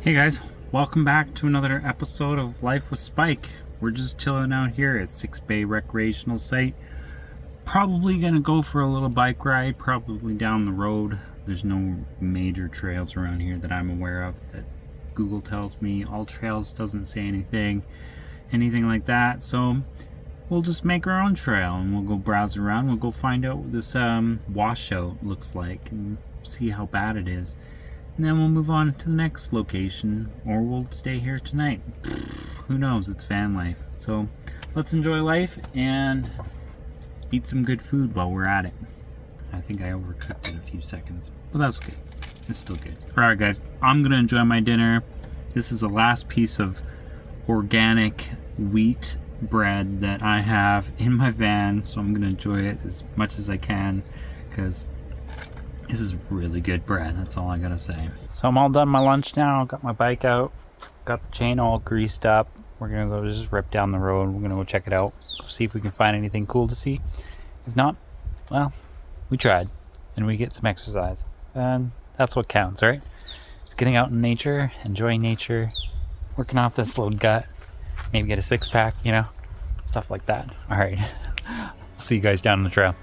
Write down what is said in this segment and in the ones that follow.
Hey guys, welcome back to another episode of Life with Spiike. We're just chilling out here at 6 Bay Recreational Site. Probably gonna go for a little bike ride, probably down the road. There's no major trails around here that I'm aware of that Google tells me. All Trails doesn't say anything like that, so we'll just make our own trail and we'll go browse around. We'll go find out what this washout looks like and see how bad it is. And then we'll move on to the next location, or we'll stay here tonight. Who knows? It's van life. So let's enjoy life and eat some good food while we're at it. I think I overcooked it a few seconds, but that's okay. It's still good. Alright guys, I'm gonna enjoy my dinner. This is the last piece of organic wheat bread that I have in my van, so I'm gonna enjoy it as much as I can because this is really good bread, that's all I gotta say. So I'm all done my lunch now, got my bike out, got the chain all greased up. We're gonna go just rip down the road, we're gonna go check it out, go see if we can find anything cool to see. If not, well, we tried, and we get some exercise. And that's what counts, right? It's getting out in nature, enjoying nature, working off this little gut, maybe get a six-pack, you know, stuff like that. Alright, see you guys down on the trail.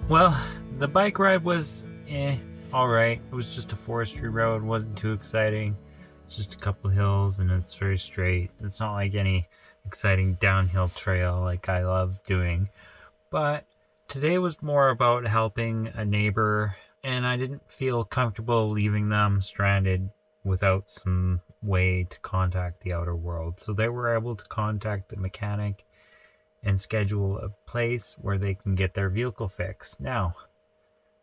Well, the bike ride was alright. It was just a forestry road, wasn't too exciting. It's just a couple hills and it's very straight. It's not like any exciting downhill trail like I love doing. But today was more about helping a neighbor, and I didn't feel comfortable leaving them stranded without some way to contact the outer world. So they were able to contact the mechanic and schedule a place where they can get their vehicle fixed. Now,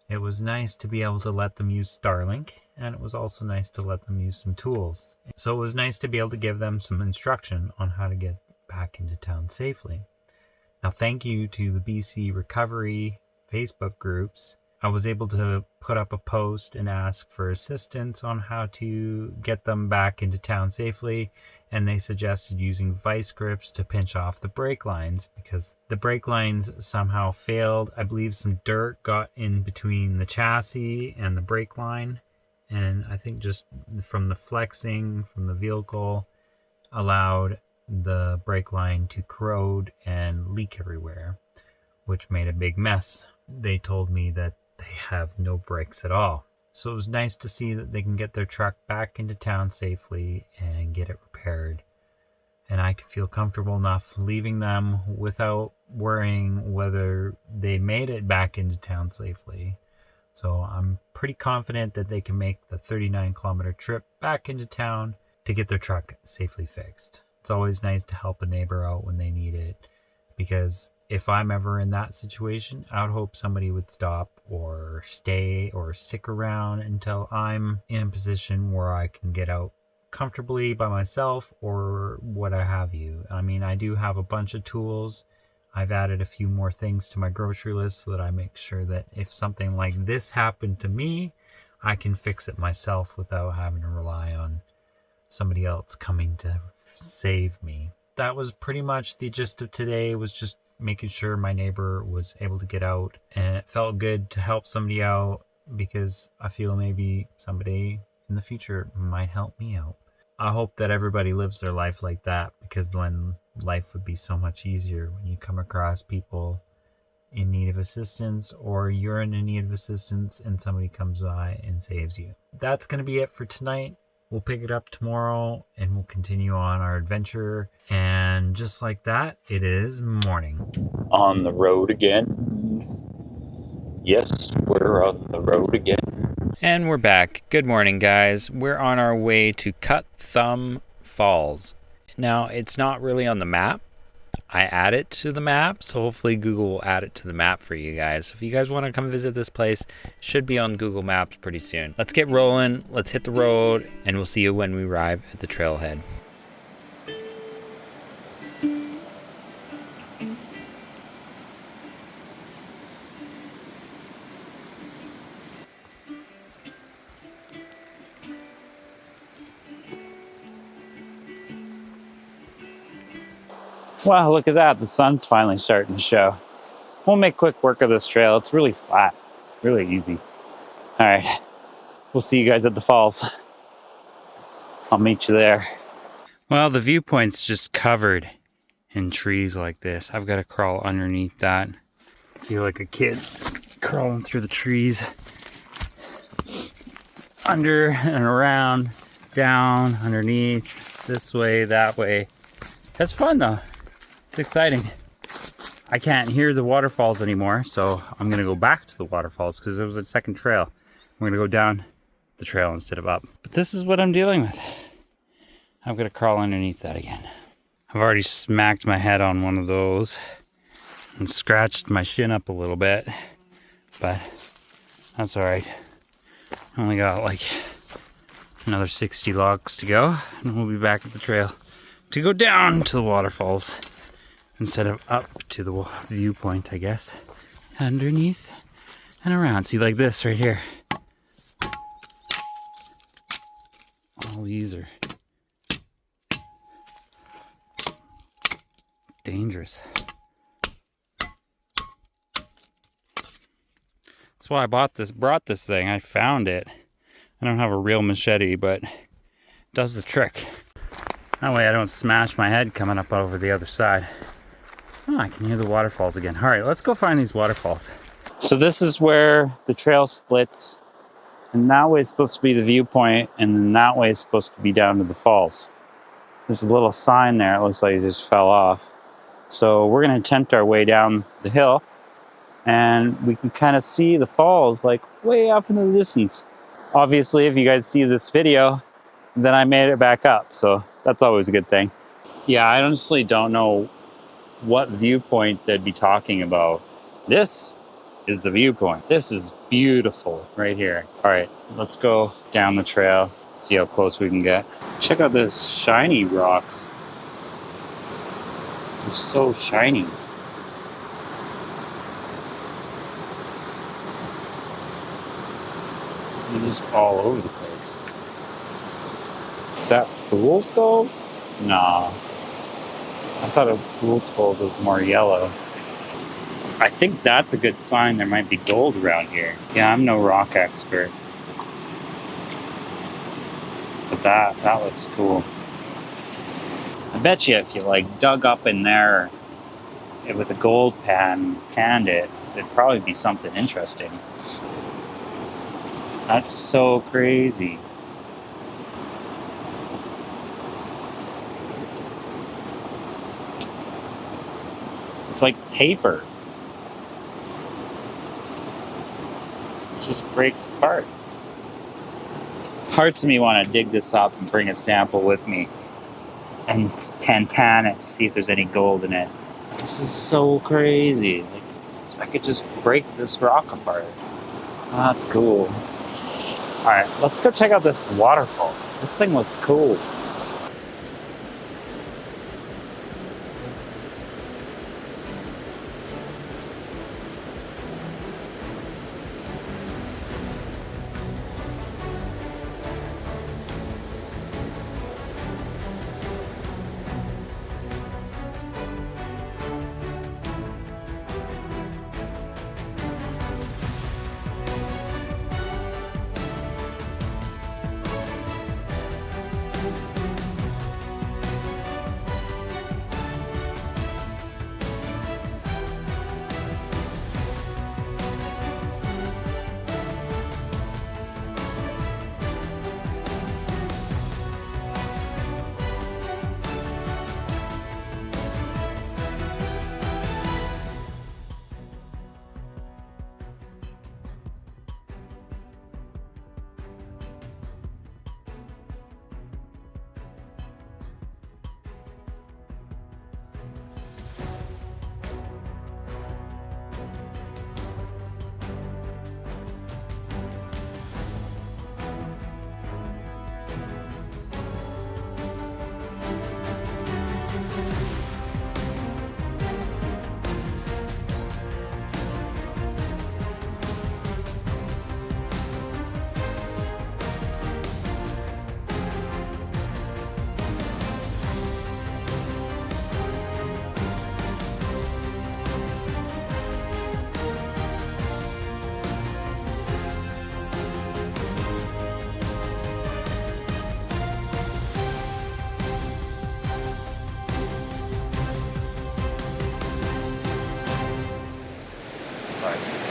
it was nice to be able to let them use Starlink, and it was also nice to let them use some tools. So it was nice to be able to give them some instruction on how to get back into town safely. Now, thank you to the BC Recovery Facebook groups. I was able to put up a post and ask for assistance on how to get them back into town safely, and they suggested using vice grips to pinch off the brake lines because the brake lines somehow failed. I believe some dirt got in between the chassis and the brake line, and I think just from the flexing from the vehicle allowed the brake line to corrode and leak everywhere, which made a big mess. They told me that they have no brakes at all. So it was nice to see that they can get their truck back into town safely and get it repaired. And I can feel comfortable enough leaving them without worrying whether they made it back into town safely. So I'm pretty confident that they can make the 39-kilometer trip back into town to get their truck safely fixed. It's always nice to help a neighbor out when they need it, because if I'm ever in that situation, I would hope somebody would stop or stay or stick around until I'm in a position where I can get out comfortably by myself or what have you. I mean, I do have a bunch of tools. I've added a few more things to my grocery list so that I make sure that if something like this happened to me, I can fix it myself without having to rely on somebody else coming to save me. That was pretty much the gist of today, was just making sure my neighbor was able to get out, and it felt good to help somebody out because I feel maybe somebody in the future might help me out. I hope that everybody lives their life like that, because then life would be so much easier when you come across people in need of assistance, or you're in need of assistance and somebody comes by and saves you. That's going to be it for tonight. We'll pick it up tomorrow and we'll continue on our adventure. And just like that, it is morning. On the road again. Yes, we're on the road again. And we're back. Good morning, guys. We're on our way to Cut Thumb Falls. Now, it's not really on the map. I add it to the map, so hopefully Google will add it to the map for you guys. If you guys want to come visit this place, it should be on Google Maps pretty soon. Let's get rolling, let's hit the road, and we'll see you when we arrive at the trailhead. Wow, look at that. The sun's finally starting to show. We'll make quick work of this trail. It's really flat, really easy. All right, we'll see you guys at the falls. I'll meet you there. Well, the viewpoint's just covered in trees like this. I've got to crawl underneath that. I feel like a kid crawling through the trees. Under and around, down, underneath, this way, that way. That's fun though. It's exciting. I can't hear the waterfalls anymore, so I'm gonna go back to the waterfalls because it was a second trail. We're gonna go down the trail instead of up. But this is what I'm dealing with. I'm gonna crawl underneath that again. I've already smacked my head on one of those and scratched my shin up a little bit, but that's all right. I only got like another 60 logs to go, and we'll be back at the trail to go down to the waterfalls instead of up to the viewpoint, I guess. Underneath and around. See, like this right here. All these are dangerous. That's why I brought this thing. I found it. I don't have a real machete, but it does the trick. That way I don't smash my head coming up over the other side. Oh, I can hear the waterfalls again. All right, let's go find these waterfalls. So this is where the trail splits, and that way is supposed to be the viewpoint, and then that way is supposed to be down to the falls. There's a little sign there. It looks like it just fell off. So we're going to attempt our way down the hill, and we can kind of see the falls like way off in the distance. Obviously, if you guys see this video, then I made it back up, so that's always a good thing. Yeah, I honestly don't know what viewpoint they'd be talking about. This is the viewpoint. This is beautiful right here. All right, let's go down the trail, see how close we can get. Check out this shiny rocks. They're so shiny. They're just all over the place. Is that fool's gold? Nah. I thought a fool's gold was more yellow. I think that's a good sign there might be gold around here. Yeah, I'm no rock expert. But that looks cool. I bet you if you like dug up in there with a gold pan, panned it, it'd probably be something interesting. That's so crazy. It's like paper. It just breaks apart. Parts of me want to dig this up and bring a sample with me and pan it to see if there's any gold in it. This is so crazy. Like, I could just break this rock apart. That's cool. All right, let's go check out this waterfall. This thing looks cool.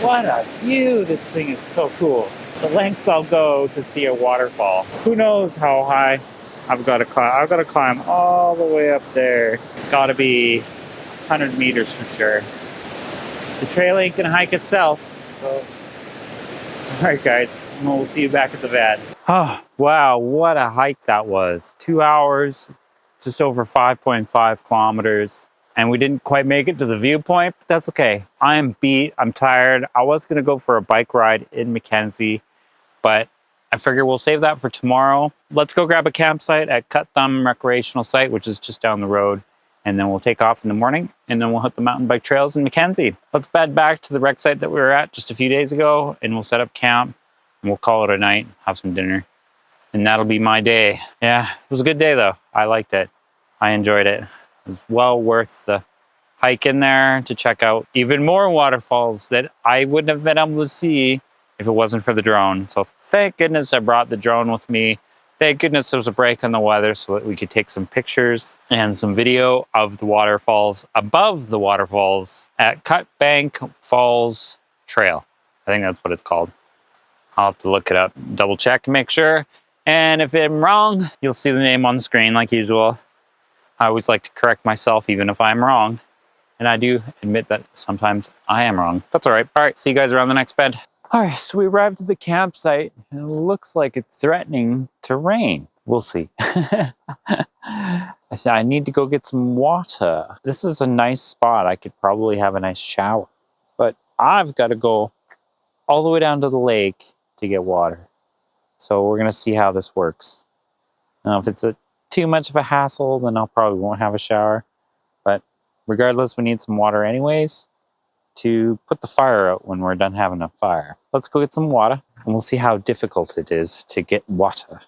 What a view! This thing is so cool. The lengths I'll go to see a waterfall. Who knows how high I've got to climb. I've got to climb all the way up there. It's got to be 100 meters for sure. The trail ain't gonna hike itself, so. All right, guys, we'll see you back at the van. Oh, wow, what a hike that was. 2 hours, just over 5.5 kilometers. And we didn't quite make it to the viewpoint, but that's okay. I am beat, I'm tired. I was gonna go for a bike ride in Mackenzie, but I figure we'll save that for tomorrow. Let's go grab a campsite at Cut Thumb Recreational Site, which is just down the road. And then we'll take off in the morning, and then we'll hit the mountain bike trails in Mackenzie. Let's bed back to the rec site that we were at just a few days ago, and we'll set up camp, and we'll call it a night, have some dinner, and that'll be my day. Yeah, it was a good day though. I liked it. I enjoyed it. It was well worth the hike in there to check out even more waterfalls that I wouldn't have been able to see if it wasn't for the drone. So thank goodness I brought the drone with me. Thank goodness there was a break in the weather so that we could take some pictures and some video of the waterfalls above the waterfalls at Cut Bank Falls Trail. I think that's what it's called. I'll have to look it up, double check, make sure. And if I'm wrong, you'll see the name on the screen like usual. I always like to correct myself even if I'm wrong. And I do admit that sometimes I am wrong. That's all right. All right, see you guys around the next bend. All right, so we arrived at the campsite and it looks like it's threatening to rain. We'll see. I need to go get some water. This is a nice spot. I could probably have a nice shower, but I've got to go all the way down to the lake to get water. So we're gonna see how this works. Now, if it's too much of a hassle, then I'll probably won't have a shower. But regardless, we need some water anyways to put the fire out when we're done having a fire. Let's go get some water, and we'll see how difficult it is to get water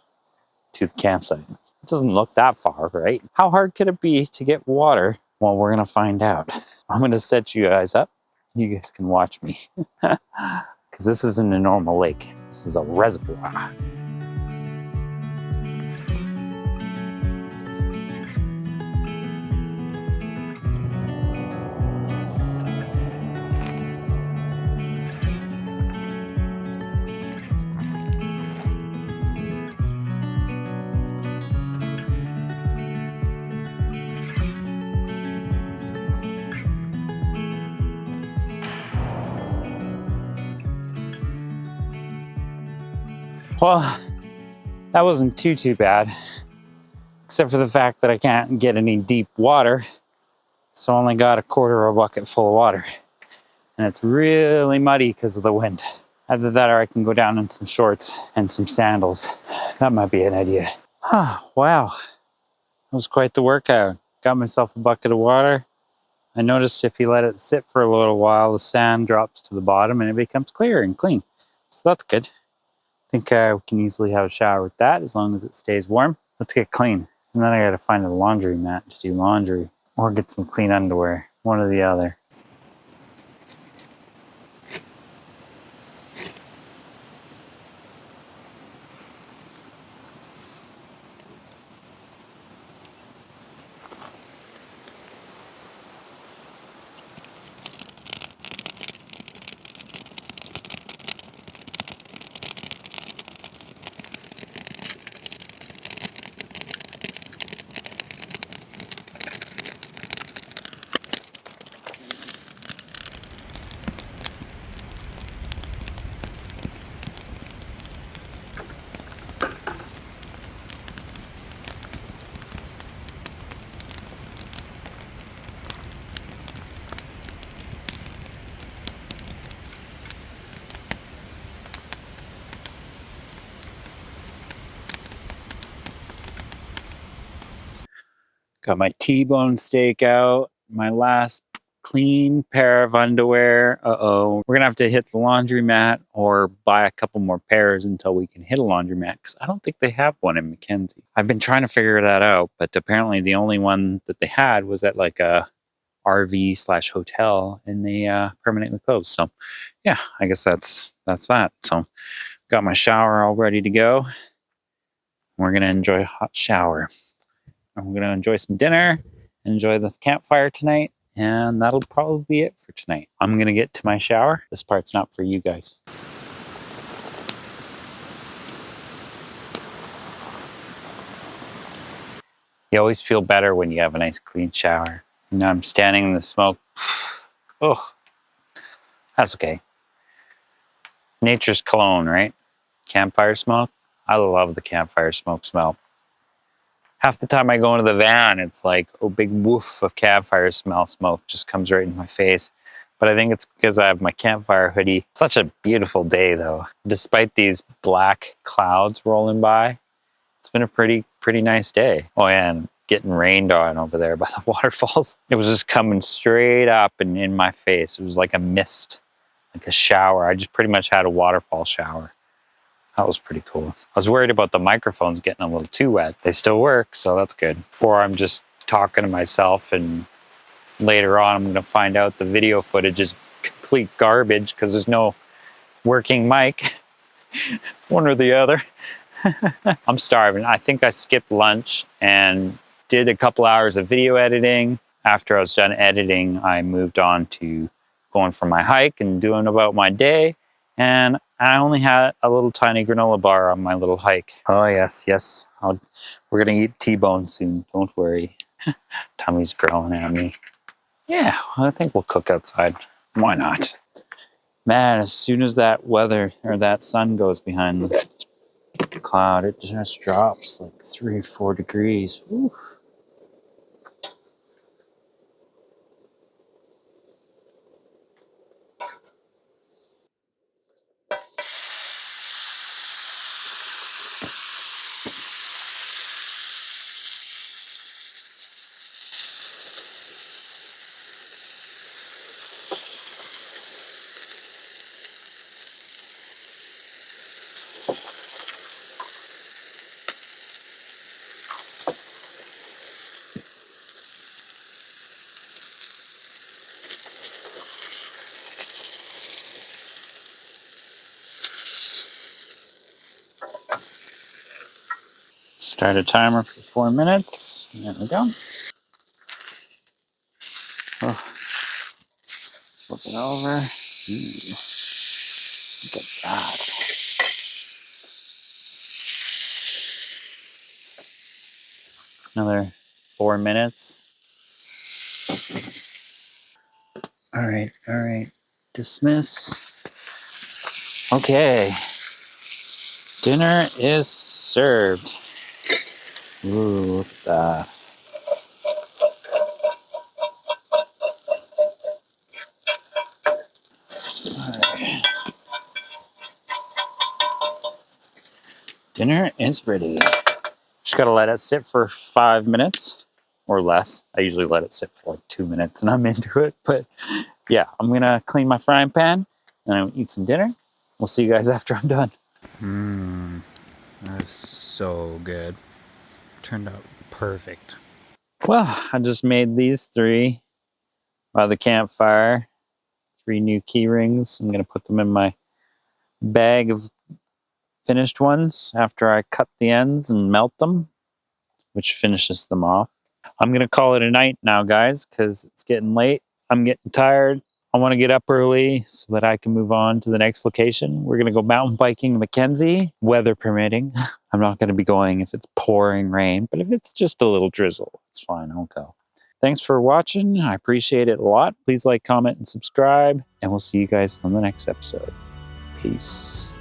to the campsite. It doesn't look that far, right? How hard could it be to get water? Well, we're gonna find out. I'm gonna set you guys up. You guys can watch me. Because this isn't a normal lake. This is a reservoir. Well, that wasn't too bad, except for the fact that I can't get any deep water, so I only got a quarter of a bucket full of water, and it's really muddy because of the wind. Either that or I can go down in some shorts and some sandals. That might be an idea. Oh, wow, that was quite the workout. Got myself a bucket of water. I noticed if you let it sit for a little while, the sand drops to the bottom and it becomes clear and clean, so that's good. I think we can easily have a shower with that as long as it stays warm. Let's get clean. And then I gotta find a laundry mat to do laundry or get some clean underwear, one or the other. Got my T-bone steak out, my last clean pair of underwear. We're gonna have to hit the laundromat or buy a couple more pairs until we can hit a laundromat because I don't think they have one in Mackenzie. I've been trying to figure that out, but apparently the only one that they had was at like a RV/hotel and they permanently closed. So yeah, I guess that's that. So got my shower all ready to go. We're gonna enjoy a hot shower. I'm gonna enjoy some dinner, enjoy the campfire tonight, And that'll probably be it for tonight. I'm gonna get to my shower. This part's not for you guys. You always feel better when you have a nice clean shower. Now I'm standing in the smoke. Oh, that's okay. Nature's cologne, right? Campfire smoke. I love the campfire smoke smell. Half the time I go into the van, it's like a big woof of campfire smell. Smoke just comes right in my face. But I think it's because I have my campfire hoodie. Such a beautiful day though. Despite these black clouds rolling by, it's been a pretty nice day. Oh yeah, and getting rained on over there by the waterfalls. It was just coming straight up and in my face. It was like a mist, like a shower. I just pretty much had a waterfall shower. That was pretty cool. I was worried about the microphones getting a little too wet. They still work, so that's good. Or I'm just talking to myself and later on I'm gonna find out the video footage is complete garbage because there's no working mic. One or the other. I'm starving. I think I skipped lunch and did a couple hours of video editing. After I was done editing, I moved on to going for my hike and doing about my day. And I only had a little tiny granola bar on my little hike. Oh yes, yes. We're gonna eat T-bone soon, don't worry. Tummy's growling at me. Yeah, I think we'll cook outside. Why not? Man, as soon as that weather or that sun goes behind the cloud, it just drops like 3 or 4 degrees. Woo. Start a timer for 4 minutes. There we go. Oh, flip it over. Ooh, look at that. Another 4 minutes. All right. Dismiss. Okay. Dinner is served. Ooh, look at that. All right. Dinner is ready. Just gotta let it sit for 5 minutes or less. I usually let it sit for like 2 minutes and I'm into it. But yeah, I'm gonna clean my frying pan and I'm gonna eat some dinner. We'll see you guys after I'm done. That's so good. Turned out perfect. Well, I just made these 3 by the campfire. 3 new key rings. I'm gonna put them in my bag of finished ones after I cut the ends and melt them, which finishes them off. I'm gonna call it a night now, guys, because it's getting late. I'm getting tired. I want to get up early so that I can move on to the next location. We're gonna go mountain biking in Mackenzie, weather permitting. I'm not gonna be going if it's pouring rain, but if it's just a little drizzle, it's fine, I'll go. Thanks for watching. I appreciate it a lot. Please like, comment, and subscribe, and we'll see you guys on the next episode. Peace.